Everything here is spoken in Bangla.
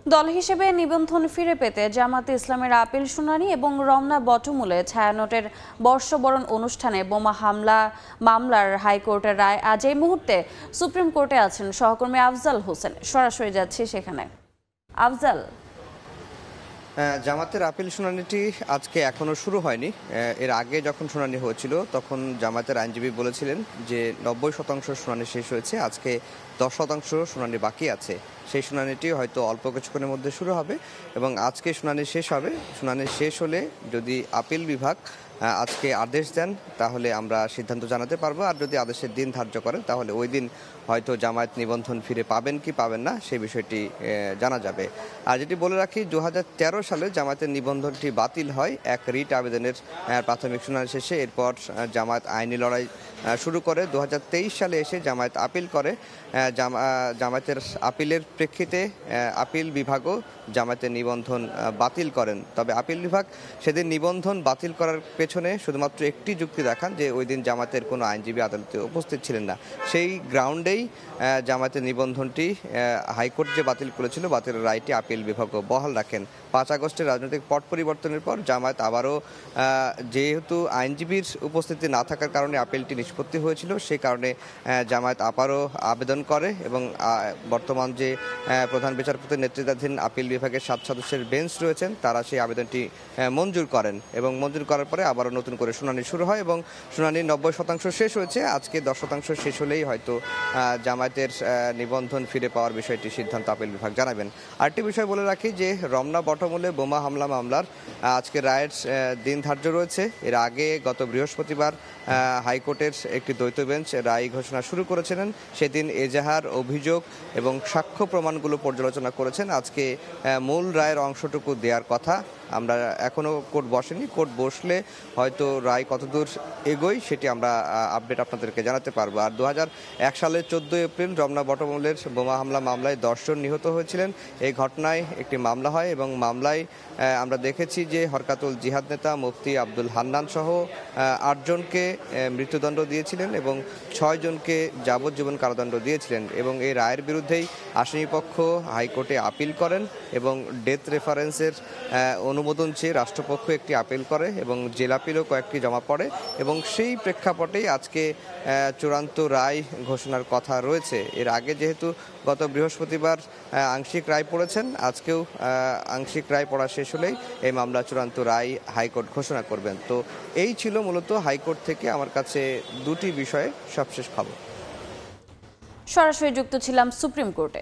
দল হিসেবে নিবন্ধন ফিরে পেতে জামাতে ইসলামের আপিল শুনানি এবং রমনা বটমূলে ছায়ানটের বর্ষবরণ অনুষ্ঠানে বোমা হামলা মামলার হাইকোর্টের রায় আজ এই মুহূর্তে সুপ্রিম কোর্টে আছেন সহকর্মী আফজাল হোসেন। সরাসরি যাচ্ছি সেখানে। আফজাল, জামাতের আপিল শুনানিটি আজকে এখনো শুরু হয়নি। এর আগে যখন শুনানি হয়েছিল তখন জামাতের আইনজীবী বলেছিলেন যে 90% শুনানি শেষ হয়েছে, আজকে 10% শুনানি বাকি আছে। সেই শুনানিটি হয়তো অল্প কিছুক্ষণের মধ্যে শুরু হবে এবং আজকে শুনানি শেষ হবে। শুনানি শেষ হলে যদি আপিল বিভাগ আজকে আদেশ দেন তাহলে আমরা সিদ্ধান্ত জানাতে পারবো, আর যদি আদেশের দিন ধার্য করেন তাহলে ওই দিন হয়তো জামায়াত নিবন্ধন ফিরে পাবেন কি পাবেন না সেই বিষয়টি জানা যাবে। আর যেটি বলে রাখি, 2013 সালে জামায়াতের নিবন্ধনটি বাতিল হয় এক রিট আবেদনের প্রাথমিক শুনানি শেষে। এরপর জামায়াত আইনি লড়াই শুরু করে। 2023 সালে এসে জামায়াত আপিল করে। জামায়াতের আপিলের প্রেক্ষিতে আপিল বিভাগও জামায়াতের নিবন্ধন বাতিল করেন। তবে আপিল বিভাগ সেদিন নিবন্ধন বাতিল করার পেছনে শুধুমাত্র একটি যুক্তি দেখান যে ওই দিন জামায়াতের কোনো আইনজীবী আদালতে উপস্থিত ছিলেন না। সেই গ্রাউন্ডেই জামায়াতের নিবন্ধনটি হাইকোর্ট যে বাতিল করেছিল, বাতিলের রায়টি আপিল বিভাগও বহাল রাখেন। 5 আগস্টের রাজনৈতিক পট পরিবর্তনের পর জামায়াত আবারও, যেহেতু আইনজীবীর উপস্থিতি না থাকার কারণে আপিলটি নিষ্পত্তি হয়েছিল, সেই কারণে জামায়াত আবারও আবেদন করে এবং বর্তমান যে প্রধান বিচারপতির নেতৃত্বাধীন আপিল বিভাগের 7 সদস্যের বেঞ্চ রয়েছেন তারা সেই আবেদনটি মঞ্জুর করেন এবং মঞ্জুর করার পরে আবারও নতুন করে শুনানি শুরু হয় এবং শুনানির 90% শেষ হয়েছে। আজকে 10% শেষ হলেই হয়তো জামায়াতের নিবন্ধন ফিরে পাওয়ার বিষয়টি সিদ্ধান্ত আপিল বিভাগ জানাবেন। আরেকটি বিষয় বলে রাখি যে রমনা বটমূলে বোমা হামলা মামলার আজকে রায়ের দিন ধার্য রয়েছে। এর আগে গত বৃহস্পতিবার হাইকোর্টের একটি দ্বৈত বেঞ্চ রায় ঘোষণা শুরু করেছিলেন। সেদিন এজাহার, অভিযোগ এবং সাক্ষ্য প্রমাণগুলো পর্যালোচনা করেছেন। আজকে মূল রায়ের অংশটুকু দেওয়ার কথা। আমরা এখনও কোর্ট বসেনি, কোর্ট বসলে হয়তো রায় কতদূর এগোয় সেটি আমরা আপডেট আপনাদেরকে জানাতে পারবো। আর 2001 সালের 14 এপ্রিল রমনা বটমূলের বোমা হামলা মামলায় 10 জন নিহত হয়েছিলেন। এই ঘটনায় একটি মামলা হয় এবং মামলায় আমরা দেখেছি যে হরকাতুল জিহাদ নেতা মুফতি আব্দুল হান্নান সহ 8 জনকে মৃত্যুদণ্ড দিয়েছিলেন এবং 6 জনকে যাবজ্জীবন কারাদণ্ড দিয়েছিলেন এবং এই রায়ের বিরুদ্ধেই আসামিপক্ষ হাইকোর্টে আপিল করেন এবং ডেথ রেফারেন্সের অনুমোদন চেয়ে রাষ্ট্রপক্ষ একটি আপিল করে এবং জেল আপিলও কয়েকটি জমা পড়ে এবং সেই প্রেক্ষাপটেই আজকে চূড়ান্ত রায় ঘোষণার কথা রয়েছে। এর আগে যেহেতু গত বৃহস্পতিবার আংশিক রায় পড়েছেন, আজকেও আংশিক রায় পড়া শেষ হলেই এই মামলা চূড়ান্ত রায় হাইকোর্ট ঘোষণা করবেন। তো এই ছিল মূলত হাইকোর্ট থেকে আমার কাছে দুটি বিষয়ে সবশেষ খবর। সরাসরি যুক্ত ছিলাম সুপ্রিম কোর্টে।